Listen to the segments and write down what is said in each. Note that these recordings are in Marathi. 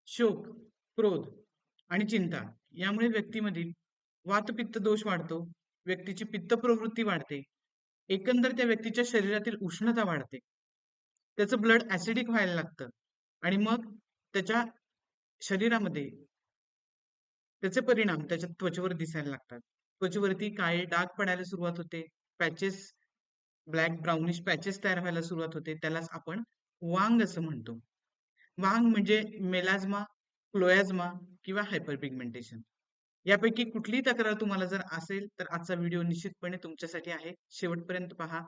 शोक, क्रोध आणि चिंता यामुळे व्यक्तीमधील वातपित्त दोष वाढतो. व्यक्तीची पित्त प्रवृत्ती वाढते. एकंदर त्या व्यक्तीच्या शरीरातील उष्णता वाढते. त्याचं ब्लड ऍसिडिक व्हायला लागतं आणि मग त्याच्या शरीरामध्ये त्याचे परिणाम त्याच्या त्वचेवर दिसायला लागतात. त्वचेवरती काळे डाग पडायला सुरुवात होते. पॅचेस, ब्लॅक ब्राउनिश पॅचेस तयार व्हायला सुरुवात होते. त्यालाच आपण वांग असं म्हणतो. वांग म्हणजे मेलाझ्मा, क्लोएझ्मा किंवा हायपरपिगमेंटेशन. यापैकी कुठलीही तक्रार तुम्हाला जर असेल तर आजचा व्हिडिओ निश्चितपणे तुमच्यासाठी आहे. शेवटपर्यंत पहा.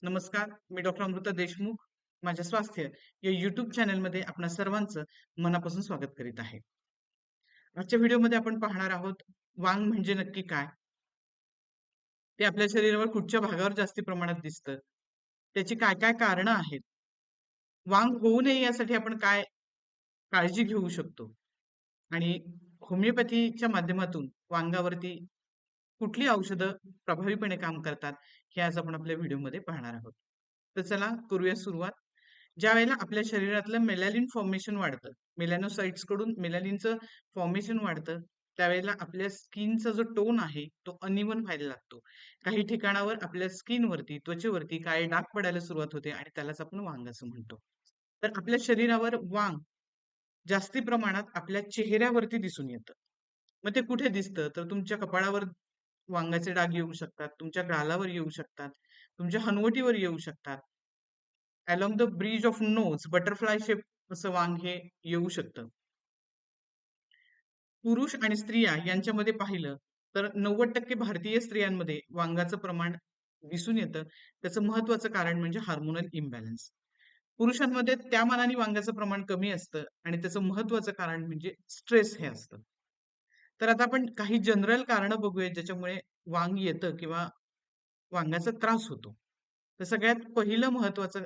नमस्कार, मी डॉक्टर अमृता देशमुख. माझ्या स्वास्थ्य या युट्यूब चॅनलमध्ये आपणा सर्वांचं मनापासून स्वागत करीत आहे. आजच्या व्हिडिओमध्ये आपण पाहणार आहोत वांग म्हणजे नक्की काय, ते आपल्या शरीरावर कुठच्या भागावर जास्ती प्रमाणात दिसतं, त्याची काय काय कारणं आहेत, वांग होऊ नये यासाठी आपण काय काळजी घेऊ शकतो आणि होमिओपॅथीच्या माध्यमातून वांगावरती कुठली औषधं प्रभावीपणे काम करतात हे आज आपण आपल्या व्हिडिओमध्ये पाहणार आहोत. तर चला करूया सुरुवात. ज्या वेळेला आपल्या शरीरातलं मेलॅनिन फॉर्मेशन वाढतं, मेलॅनोसाइट्स कडून मेलॅनिनचं फॉर्मेशन वाढतं, त्यावेळेला आपल्या स्किनचा जो टोन आहे तो अनइव्हन व्हायला लागतो. काही ठिकाणावर आपल्या स्किनवरती, त्वचेवरती काळे डाग पडायला सुरुवात होते आणि त्यालाच आपण वांग असं म्हणतो. तर आपल्या शरीरावर वांग जास्ती प्रमाणात आपल्या चेहऱ्यावरती दिसून येतं. मग ते कुठे दिसतं? तर तुमच्या कपाळावर वांगाचे डाग येऊ शकतात, तुमच्या गालावर येऊ शकतात, तुमच्या हनवटीवर येऊ शकतात. Along the bridge of nose butterfly shape असं वांग हे येऊ शकतं. पुरुष आणि स्त्रिया यांच्यामध्ये पाहिलं तर 90% भारतीय स्त्रियांमध्ये वांगाचं प्रमाण दिसून येतं. त्याचं महत्वाचं कारण म्हणजे हार्मोनल इम्बॅलन्स. पुरुषांमध्ये त्या मानाने वांग्याचं प्रमाण कमी असतं आणि त्याचं महत्वाचं कारण म्हणजे स्ट्रेस हे असतं. तर आता आपण काही जनरल कारणं बघूया ज्याच्यामुळे वांग येतं किंवा वांग्याचा त्रास होतो. तर सगळ्यात पहिलं महत्वाचं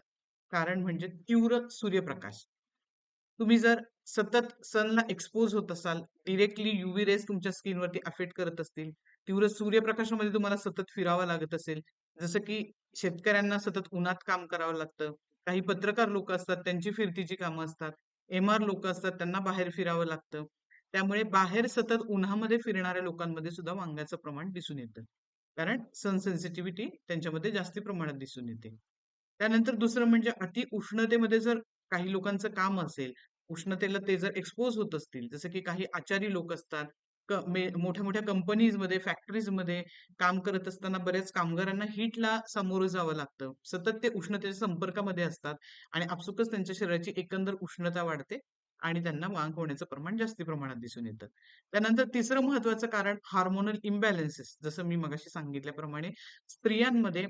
कारण म्हणजे तीव्र सूर्यप्रकाश. तुम्ही जर सतत सनला एक्सपोज होत असाल, डायरेक्टली यूव्ही रेज तुमच्या स्किनवरती अफेक्ट करत असतील, तीव्र सूर्यप्रकाशामध्ये तुम्हाला सतत फिरावं लागत असेल, जसं की शेतकऱ्यांना सतत उन्हात काम करावं लागतं. काही पत्रकार लोक असतात, त्यांची फिरतीची कामं असतात. एम-आर लोक असतात, त्यांना बाहेर फिरावं लागतं. त्यामुळे बाहेर सतत उन्हामध्ये फिरणाऱ्या लोकांमध्ये सुद्धा वांग्याचं प्रमाण दिसून येतं. कारण सन सेन्सिटिव्हिटी त्यांच्यामध्ये जास्ती प्रमाणात दिसून येते. त्यानंतर दुसरं म्हणजे अति उष्णतेमध्ये जर काही लोकांचं काम असेल, उष्णतेला ते जर एक्सपोज होत असतील, जसं की काही आचारी लोक असतात, मोठ्या मोठ्या कंपनीजमध्ये, फॅक्टरीजमध्ये काम करत असताना बऱ्याच कामगारांना हीटला सामोरं जावं लागतं. सतत ते उष्णतेच्या संपर्कामध्ये असतात आणि आपसुकच त्यांच्या शरीराची एकंदर उष्णता वाढते आणि त्यांना वांग होण्याचं प्रमाण जास्ती प्रमाणात दिसून येतं. त्यानंतर तिसरं महत्वाचं कारण हार्मोनल इम्बॅलन्सेस. जसं मी मगाशी सांगितल्याप्रमाणे स्त्रियांमध्ये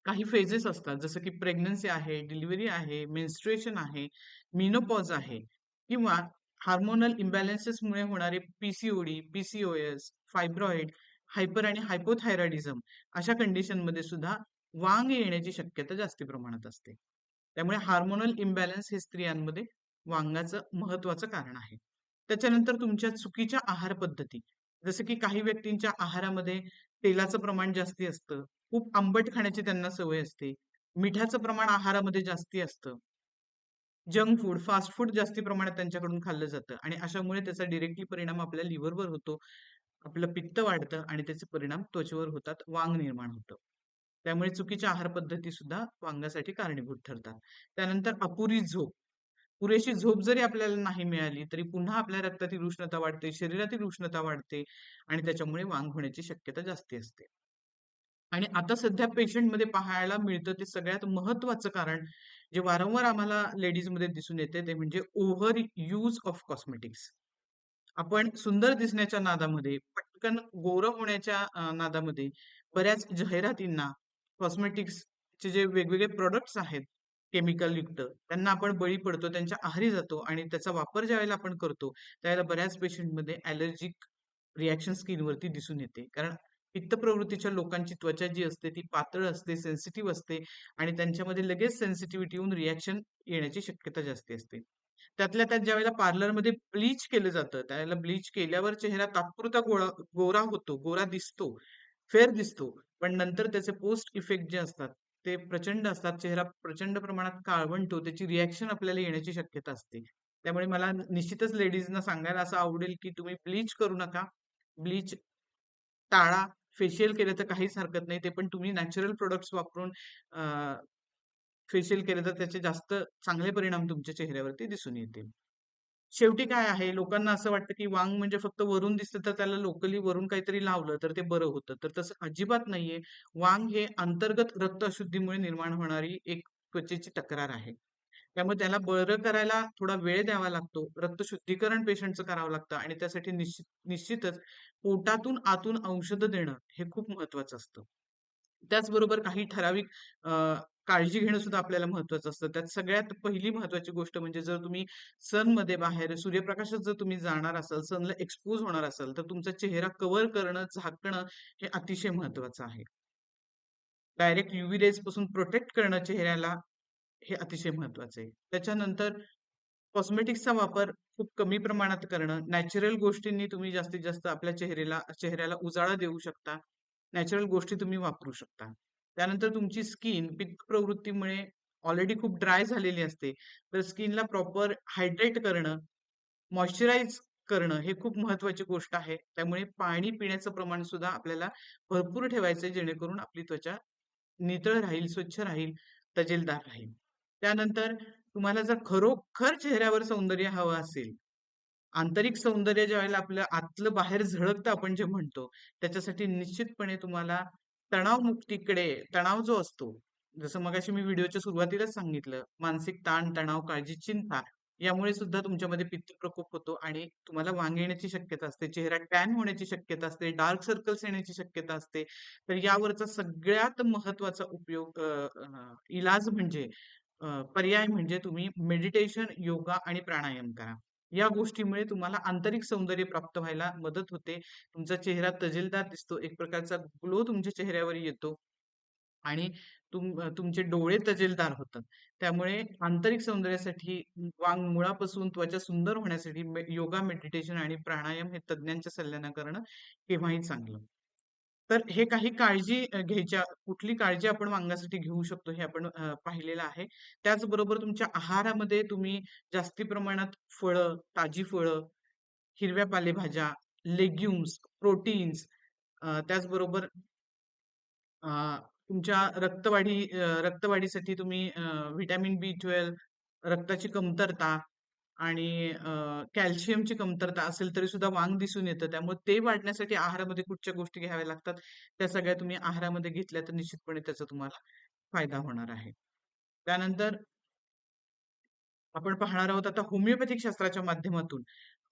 काही फेजेस असतात, जसं की प्रेग्नन्सी आहे, डिलिव्हरी आहे, मेन्स्ट्रुएशन आहे, मिनोपॉज आहे किंवा हार्मोनल इम्बॅलन्सेसमुळे होणारे पीसीओडी, पीसीओएस, फायब्रॉइड, हायपर आणि हायपोथायरॉइडिझम अशा कंडिशनमध्ये सुद्धा वांग येण्याची शक्यता जास्ती प्रमाणात असते. त्यामुळे हार्मोनल इम्बॅलन्स हे स्त्रियांमध्ये वांगाचं महत्वाचं कारण आहे. त्याच्यानंतर तुमच्या चुकीच्या आहार पद्धती, जसं की काही व्यक्तींच्या आहारामध्ये तेलाचं प्रमाण जास्ती असतं, खूप आंबट खाण्याची त्यांना सवय असते, मिठाचं प्रमाण आहारामध्ये जास्ती असतं, जंक फूड, फास्ट फूड जास्ती प्रमाणात त्यांच्याकडून खाल्लं जातं आणि अशामुळे त्याचा डिरेक्टली परिणाम आपल्या लिव्हरवर होतो. आपलं पित्त वाढतं आणि त्याचे परिणाम त्वचेवर होतात, वांग निर्माण होतं. त्यामुळे चुकीच्या आहार पद्धती सुद्धा वांगासाठी कारणीभूत ठरतात. त्यानंतर अपुरी झोप. पुरेशी झोप जरी आपल्याला नाही मिळाली तरी पुन्हा आपल्या रक्तातील उष्णता वाढते, शरीरातील उष्णता वाढते आणि त्याच्यामुळे वांग होण्याची शक्यता जास्ती असते. आणि आता सध्या पेशंटमध्ये पाहायला मिळतं ते सगळ्यात महत्वाचं कारण जे वारंवार आम्हाला लेडीजमध्ये दिसून येते ते म्हणजे ओव्हर यूज ऑफ कॉस्मेटिक्स. आपण सुंदर दिसण्याच्या नादामध्ये, पटकन गोरं होण्याच्या नादामध्ये बऱ्याच जाहिरातींना कॉस्मेटिक्सचे जे वेगवेगळे प्रोडक्ट्स आहेत केमिकल युक्त, त्यांना आपण बळी पडतो, त्यांच्या आहारी जातो आणि त्याचा वापर ज्यावेळेला आपण करतो, त्यावेळेला बऱ्याच पेशंटमध्ये ॲलर्जिक रिॲक्शन स्किनवरती दिसून येते. कारण पित्त प्रवृत्तीच्या लोकांची त्वचा जी असते ती पातळ असते, सेन्सिटिव्ह असते आणि त्यांच्यामध्ये लगेच सेन्सिटिव्हिटी येऊन रिॲक्शन येण्याची शक्यता जास्ती असते. त्यातल्या त्यात ज्यावेळेला पार्लरमध्ये ब्लीच केलं जातं, त्यावेळेला ब्लीच केल्यावर चेहरा तात्पुरता गोरा होतो, गोरा दिसतो, फेअर दिसतो. पण नंतर त्याचे पोस्ट इफेक्ट जे असतात, ते प्रचंड असतात. चेहरा प्रचंड प्रमाणात काळवंटो, त्याची रिॲक्शन आपल्याला येण्याची शक्यता असते. त्यामुळे मला निश्चितच लेडीजना सांगायला असं आवडेल, की तुम्ही ब्लीच करू नका. ब्लीच टाळा. फेशियल केलं तर काहीच हरकत नाही. ते पण तुम्ही नॅचरल प्रॉडक्ट्स वापरून फेशियल केलं तर त्याचे जास्त चांगले परिणाम तुमच्या चेहऱ्यावरती दिसून येतील. शेवटी काय आहे, लोकांना असं वाटतं, की वांग म्हणजे फक्त वरून दिसतं, तर त्याला लोकली वरून काहीतरी लावलं तर ते बरं होतं. तर तसं अजिबात नाहीये. वांग हे अंतर्गत रक्त अशुद्धीमुळे निर्माण होणारी एक त्वचेची तक्रार आहे. त्यामुळे त्याला बरं करायला थोडा वेळ द्यावा लागतो. रक्तशुद्धीकरण पेशंटचं करावं लागतं आणि त्यासाठी निश्चितच पोटातून आतून औषधं देणं हे खूप महत्वाचं असतं. त्याचबरोबर काही ठराविक काळजी घेणं सुद्धा आपल्याला महत्वाचं असतं. त्यात सगळ्यात पहिली महत्वाची गोष्ट म्हणजे जर तुम्ही सनमध्ये बाहेर सूर्यप्रकाशात जर तुम्ही जाणार असाल, सनला एक्सपोज होणार असाल, तर तुमचा चेहरा कव्हर करणं, झाकणं हे अतिशय महत्वाचं आहे. डायरेक्ट यूव्ही रेज पासून प्रोटेक्ट करणं चेहऱ्याला हे अतिशय महत्वाचं आहे. त्याच्यानंतर कॉस्मेटिक्सचा वापर खूप कमी प्रमाणात करणं. नॅचरल गोष्टींनी तुम्ही जास्तीत जास्त आपल्या चेहऱ्याला उजाळा देऊ शकता. नॅचरल गोष्टी तुम्ही वापरू शकता. त्यानंतर तुमची स्किन पित्त प्रवृत्तीमुळे ऑलरेडी खूप ड्राय झालेली असते. तर स्किनला प्रॉपर हायड्रेट करणं, मॉइश्चराइज करणं हे खूप महत्वाची गोष्ट आहे. त्यामुळे पाणी पिण्याचं प्रमाण सुद्धा आपल्याला भरपूर ठेवायचं जेणेकरून आपली त्वचा नितळ राहील, स्वच्छ राहील, तजेलदार राहील. त्यानंतर तुम्हाला जर खरोखर चेहऱ्यावर सौंदर्य हवं असेल, आंतरिक सौंदर्य ज्यावेळेला आपलं आतलं बाहेर झळकतं आपण जे म्हणतो, त्याच्यासाठी निश्चितपणे तुम्हाला तणावमुक्तीकडे तणाव जो असतो, जसं मगाशी मी व्हिडिओच्या सुरुवातीलाच सांगितलं, मानसिक ताण, तणाव, काळजी, चिंता यामुळे सुद्धा तुमच्यामध्ये पित्त प्रकोप होतो आणि तुम्हाला वांग येण्याची शक्यता असते, चेहरा टॅन होण्याची शक्यता असते, डार्क सर्कल्स येण्याची शक्यता असते. तर यावरचा सगळ्यात महत्वाचा उपयोग इलाज म्हणजे पर्याय म्हणजे तुम्ही मेडिटेशन, योगा आणि प्राणायाम करा. या गोष्टीमुळे तुम्हाला आंतरिक सौंदर्य प्राप्त व्हायला मदत होते. तुमचा चेहरा तजेलदार दिसतो. एक प्रकारचा ग्लो तुमच्या चेहऱ्यावर येतो आणि तुमचे डोळे तजेलदार होतात. त्यामुळे आंतरिक सौंदर्यासाठी वांग मुळापासून त्वचा सुंदर होण्यासाठी योगा, मेडिटेशन आणि प्राणायाम हे तज्ञांच्या सल्ल्यानं करणं केव्हाही चांगलं. तर हे काही काळजी कुठली काळजी आपण वांग्यासाठी घेऊ शकतो हे आपण पाहिलेलं आहे. त्याचबरोबर तुमच्या आहारामध्ये तुम्ही जास्ती प्रमाणात फळं, ताजी फळं, हिरव्या पालेभाज्या, लेग्युम्स, प्रोटीन्स त्याचबरोबर अ, तुमच्या रक्तवाढीसाठी तुम्ही व्हिटॅमिन B12, रक्ताची कमतरता आणि कॅल्शियमची कमतरता असेल तरी सुद्धा वांग दिसून येतं. त्यामुळे ते वाढण्यासाठी आहारामध्ये कुठच्या गोष्टी घ्याव्या लागतात, त्या सगळ्या तुम्ही आहारामध्ये घेतल्या तर निश्चितपणे त्याचा तुम्हाला फायदा होणार आहे. त्यानंतर आपण पाहणार आहोत आता होमिओपॅथिक शास्त्राच्या माध्यमातून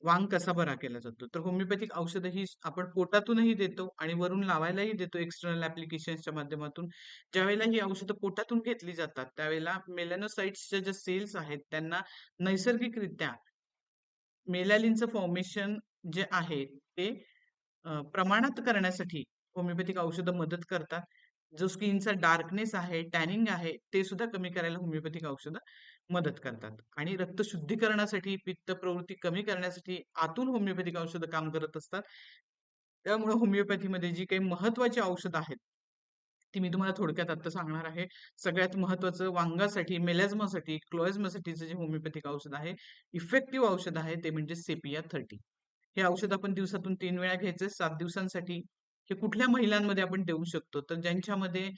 वांग कसा बरा केला जातो. तर होमिओपॅथिक औषधं ही आपण पोटातूनही देतो आणि वरून लावायलाही देतो एक्सटर्नल ॲप्लिकेशन्सच्या माध्यमातून. ज्यावेळेला ही औषधं पोटातून घेतली जातात, त्यावेळेला मेलॅनोसाइट्सच्या ज्या सेल्स आहेत, त्यांना नैसर्गिकरित्या मेलॅनिनचं फॉर्मेशन जे आहे ते प्रमाणात करण्यासाठी होमिओपॅथिक औषधं मदत करतात. जो स्किनचा डार्कनेस आहे, टॅनिंग आहे, ते सुद्धा कमी करायला होमिओपॅथिक औषधं मदत करतात. आणि रक्त शुद्धीकरणासाठी, पित्त प्रवृत्ती कमी करण्यासाठी आतून होमिओपॅथिक औषधं काम करत असतात. त्यामुळे होमिओपॅथीमध्ये जी काही महत्त्वाची औषधं आहेत, ती मी तुम्हाला थोडक्यात आता सांगणार आहे. सगळ्यात महत्त्वाचं वांगासाठी, मेलॅझ्मासाठी, क्लोएझ्मासाठीचं जे होमिओपॅथिक औषध आहे, इफेक्टिव्ह औषध आहे ते म्हणजे सेपिया 30. हे औषध आपण दिवसातून 3 वेळा घ्यायचं 7 दिवसांसाठी. हे कुठल्या महिलांमध्ये आपण देऊ शकतो? तर ज्यांच्यामध्ये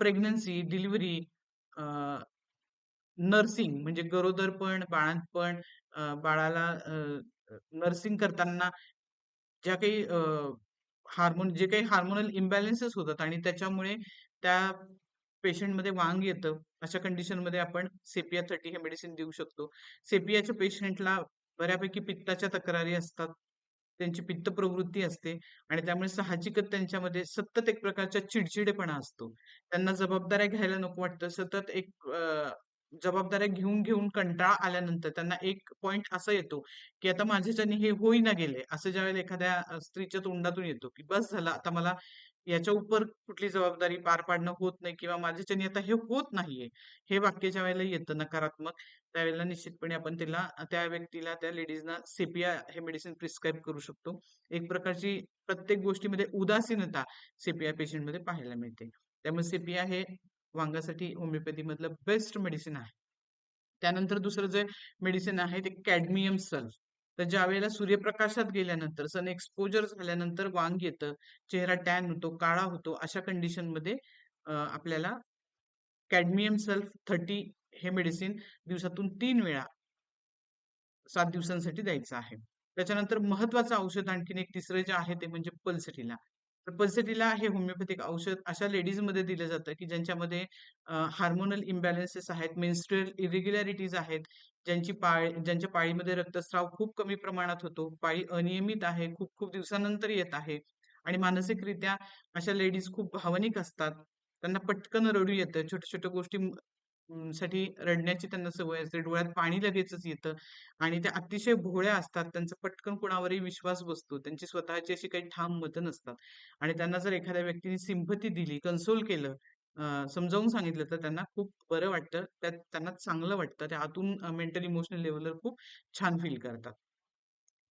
प्रेग्नन्सी, डिलिव्हरी, नर्सिंग म्हणजे गरोदरपण, बाळंतपण, बाळाला नर्सिंग करताना ज्या काही जे काही हार्मोनल इम्बॅलन्सेस होतात आणि त्याच्यामुळे त्या पेशंटमध्ये वांग येतं. अशा कंडिशनमध्ये आपण सेपिया 30 हे मेडिसिन देऊ शकतो. सेपियाच्या पेशंटला बऱ्यापैकी पित्ताच्या तक्रारी असतात. त्यांची पित्त प्रवृत्ती असते आणि त्यामुळे साहजिकच त्यांच्यामध्ये सतत एक प्रकारचा चिडचिडेपणा असतो. त्यांना जबाबदाऱ्या घ्यायला नको वाटतं. सतत जबाबदाऱ्या घेऊन घेऊन कंटाळा आल्यानंतर त्यांना एक पॉइंट असा येतो, की आता माझ्याच्याने हे होईना गेले. असं ज्यावेळेला एखाद्या स्त्रीच्या तोंडातून येतो, की बस झालं आता मला याच्या उपर कुठली जबाबदारी पार पाडणं होत नाही किंवा माझ्याच्याने आता हे होत नाहीये. हे वाक्य ज्यावेळेला येतं नकारात्मक, त्यावेळेला निश्चितपणे आपण त्या व्यक्तीला, त्या लेडीजना सेपिया हे मेडिसिन प्रिस्क्राईब करू शकतो. एक प्रकारची प्रत्येक गोष्टीमध्ये उदासीनता सेपिया पेशंटमध्ये पाहायला मिळते. त्यामुळे सेपिया हे वांगासाठी होमिओपॅथी मधलं बेस्ट मेडिसिन आहे. त्यानंतर दुसरं जे मेडिसिन आहे ते कॅडमियम सल्फ. तर ज्यावेळेला सूर्यप्रकाशात गेल्यानंतर, सन एक्सपोजर झाल्यानंतर वांग येतं, चेहरा टॅन होतो, काळा होतो, अशा कंडिशनमध्ये आपल्याला कॅडमियम सल्फ 30 हे मेडिसिन दिवसातून 3 वेळा 7 दिवसांसाठी द्यायचं आहे. त्याच्यानंतर महत्वाचं औषध आणखीन एक तिसरं जे आहे ते म्हणजे पल्सटीला. तर पल्सटीला हे होमिओपॅथिक औषध अशा लेडीजमध्ये दिलं जातं की ज्यांच्यामध्ये हार्मोनल इम्बॅलन्सेस आहेत, मेन्स्ट्रुअल इरेग्युलॅरिटीज आहेत, ज्यांच्या पाळीमध्ये रक्तस्राव खूप कमी प्रमाणात होतो, पाळी अनियमित आहे, खूप खूप दिवसानंतर येत आहे आणि मानसिकरित्या अशा लेडीज खूप भावनिक असतात. त्यांना पटकन रडू येतं. छोट्या छोट्या गोष्टी साठी रडण्याची त्यांना सवय असते. डोळ्यात पाणी लगेचच येतं आणि त्या अतिशय भोळ्या असतात. त्यांचा पटकन कोणावरही विश्वास बसतो. त्यांची स्वतःची अशी काही ठाम मतं नसतात आणि त्यांना जर एखाद्या व्यक्तीने सिंपथी दिली, कन्सोल केलं, समजावून सांगितलं, तर त्यांना खूप बरं वाटतं. त्यांना चांगलं वाटतं. त्या आतून मेंटल इमोशनल लेव्हलवर खूप छान फील करतात.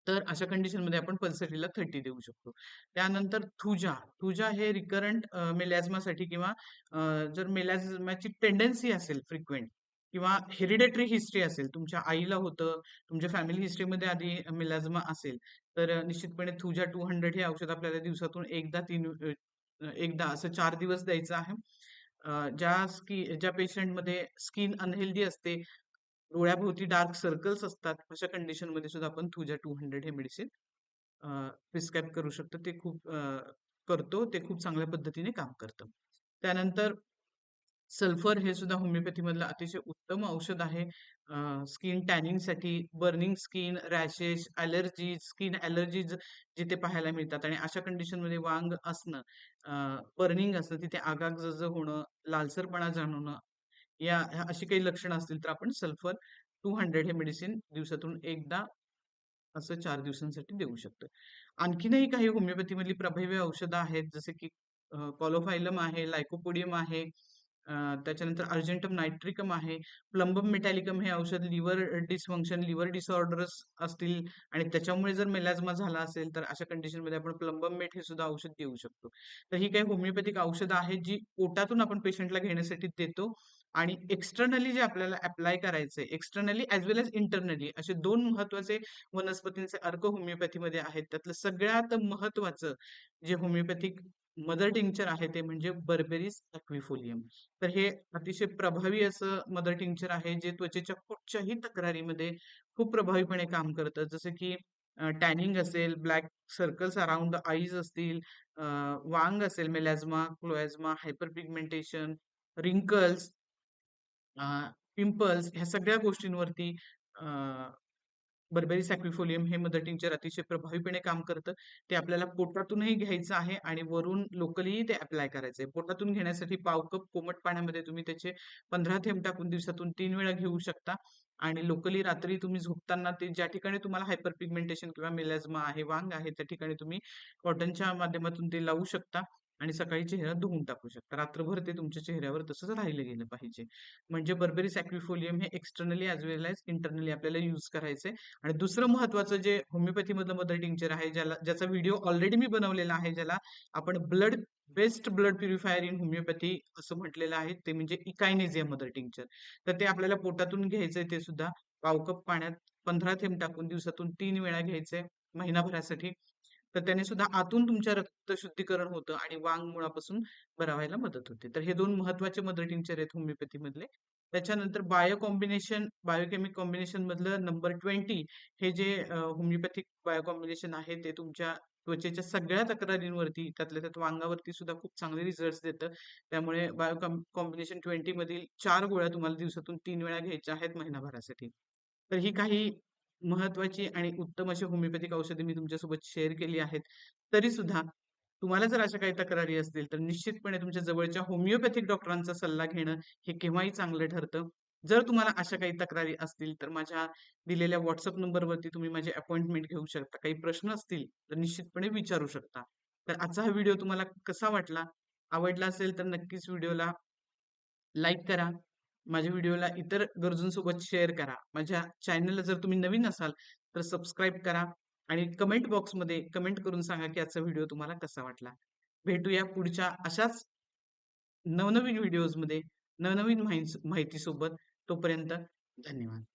तर अशा कंडिशनमध्ये आपण पल्सरीला 30 देऊ शकतो. त्यानंतर थुजा. थुजा हे रिकरंट मेलॅझ्मासाठी किंवा जर मेलॅझ्माची टेंडन्सी असेल फ्रिक्वेंट किंवा हेरिडेटरी हिस्ट्री असेल, तुमच्या आईला होतं, तुमच्या फॅमिली हिस्ट्रीमध्ये आधी मेलॅझ्मा असेल, तर निश्चितपणे थुजा 200 हे औषध आपल्याला दिवसातून एकदा असं 4 दिवस द्यायचं आहे. ज्या पेशंटमध्ये स्किन अनहेल्दी असते, डोळ्याभोवती डार्क सर्कल्स असतात, अशा कंडिशनमध्ये सुद्धा आपण थुजा 200 हे मेडिसिन प्रिस्क्राईब करू शकतो. ते खूप ते खूप चांगल्या पद्धतीने काम करतं. त्यानंतर सल्फर हे सुद्धा होमिओपॅथी मधलं अतिशय उत्तम औषध आहे. स्किन टॅनिंगसाठी, burning skin, rashes, allergies, skin allergies जिथे पाहायला मिळतात आणि अशा कंडिशनमध्ये वांग असणं, बर्निंग असणं, तिथे आगाग जळजळ होणं, लालसरपणा जाणवणं, अशी काही लक्षणं असतील तर आपण सल्फर 200 हे मेडिसिन दिवसातून एकदा असं 4 दिवसांसाठी देऊ शकतो. आणखीनही काही होमिओपॅथी मधली प्रभावी औषधं आहेत, जसे की कॉलोफायलम आहे, लाइकोपोडियम आहे, अ, त्याच्यानंतर अर्जेंटम नायट्रिकम आहे, प्लंबम मेटॅलिकम हे औषध लिव्हर डिसफंक्शन, लिव्हर डिसऑर्डर्स असतील आणि त्याच्यामुळे जर मेलाझ्मा झाला असेल, तर अशा कंडिशनमध्ये आपण प्लंबम मेट हे सुद्धा औषध देऊ शकतो. तर ही काही होमिओपॅथिक औषधं आहेत जी पोटातून आपण पेशंटला घेण्यासाठी देतो आणि एक्सटर्नली जे आपल्याला अप्लाय करायचे, एक्सटर्नली ऍज वेल एज इंटरनली, असे 2 महत्वाचे वनस्पतींचे अर्क होमिओपॅथीमध्ये आहेत. त्यातलं सगळ्यात महत्वाचं जे होमिओपॅथिक मदर टिंक्चर आहे ते म्हणजे बर्बेरिस ॲक्विफोलियम. तर हे अतिशय प्रभावी असं मदर टिंक्चर आहे, जे त्वचेच्या कुठच्याही तक्रारीमध्ये खूप प्रभावीपणे काम करतं. जसं की टॅनिंग असेल, black circles around the eyes असतील, अ, वांग असेल, मेलॅझ्मा, क्लोएझ्मा, हायपर पिगमेंटेशन, रिंकल्स, पिंपल्स, ह्या सगळ्या गोष्टींवरती बर्बेरी सॅक्विफोलियम हे मदर टिंक्चर अतिशय प्रभावीपणे काम करतं. ते आपल्याला पोटातूनही घ्यायचं आहे आणि वरून लोकलीही ते अप्लाय करायचंय. पोटातून घेण्यासाठी पाव कप कोमट पाण्यामध्ये तुम्ही त्याचे 15 थेंब टाकून दिवसातून 3 वेळा घेऊ शकता आणि लोकली रात्री तुम्ही झोपताना ते ज्या ठिकाणी तुम्हाला हायपर पिगमेंटेशन किंवा मेलॅझ्मा आहे, वांग आहे, त्या ठिकाणी तुम्ही कॉटनच्या माध्यमातून ते लावू शकता आणि सकाळी चेहरा धुवून टाकू शकता. रात्रभर ते तुमच्या चेहऱ्यावर तसंच राहिलं गेलं पाहिजे. म्हणजे बर्बेरी सॅक्विफोलियम हे एक्सटर्नली ॲज वेल एज इंटरनली आपल्याला यूज करायचंय. आणि दुसरं महत्वाचं जे होमिओपॅथी मधलं मदर टिंक्चर आहे, ज्याचा व्हिडिओ ऑलरेडी मी बनवलेला आहे, ज्याला आपण best blood purifier in homeopathy असं म्हटलेलं आहे, ते म्हणजे इकायनेझिया मदर टिंक्चर. तर ते आपल्याला पोटातून घ्यायचंय, ते सुद्धा पाव कप पाण्यात 15 थेंब टाकून दिवसातून 3 वेळा घ्यायचंय महिनाभरासाठी. तर त्याने सुद्धा आतून तुमच्या रक्त शुद्धीकरण होतं आणि वांग मुळापासून बरा व्हायला मदत होते. तर हे 2 महत्वाचे मदर टिंक्चर आहेत होमिओपॅथी मधले. त्याच्यानंतर बायोकेमिक कॉम्बिनेशन मधलं नंबर 20 हे जे होमिओपॅथिक बायो कॉम्बिनेशन आहे, ते तुमच्या त्वचेच्या सगळ्या तक्रारींवरती, त्यातल्या त्यात वांगावरती सुद्धा खूप चांगले रिझल्ट देतं. त्यामुळे कॉम्बिनेशन 20 मधील 4 गोळ्या तुम्हाला दिवसातून 3 वेळा घ्यायच्या आहेत महिनाभरासाठी. तर ही काही महत्वाची आणि उत्तम अशी होमिओपॅथिक औषधे मी तुमच्यासोबत शेअर केली आहेत. तरी सुद्धा तुम्हाला जर अशा काही तक्रारी असतील, तर निश्चितपणे तुमच्या जवळच्या होमिओपॅथिक डॉक्टरांचा सल्ला घेणं हे केव्हाही चांगलं ठरतं. जर तुम्हाला अशा काही तक्रारी असतील, तर माझ्या दिलेल्या WhatsApp नंबरवरती तुम्ही माझी अपॉइंटमेंट घेऊ शकता. काही प्रश्न असतील, तर निश्चितपणे विचारू शकता. तर आजचा हा व्हिडिओ तुम्हाला कसा वाटला? आवडला असेल तर नक्कीच व्हिडिओला लाईक करा. माझ्या व्हिडिओला इतर गरजूंसोबत शेअर करा. माझ्या चॅनलला जर तुम्ही नवीन असाल, तर सबस्क्राईब करा आणि कमेंट बॉक्समध्ये कमेंट करून सांगा, की आजचा व्हिडिओ तुम्हाला कसा वाटला. भेटूया पुढच्या अशाच नवनवीन व्हिडिओजमध्ये, नवनवीन माहितीसोबत. तोपर्यंत धन्यवाद.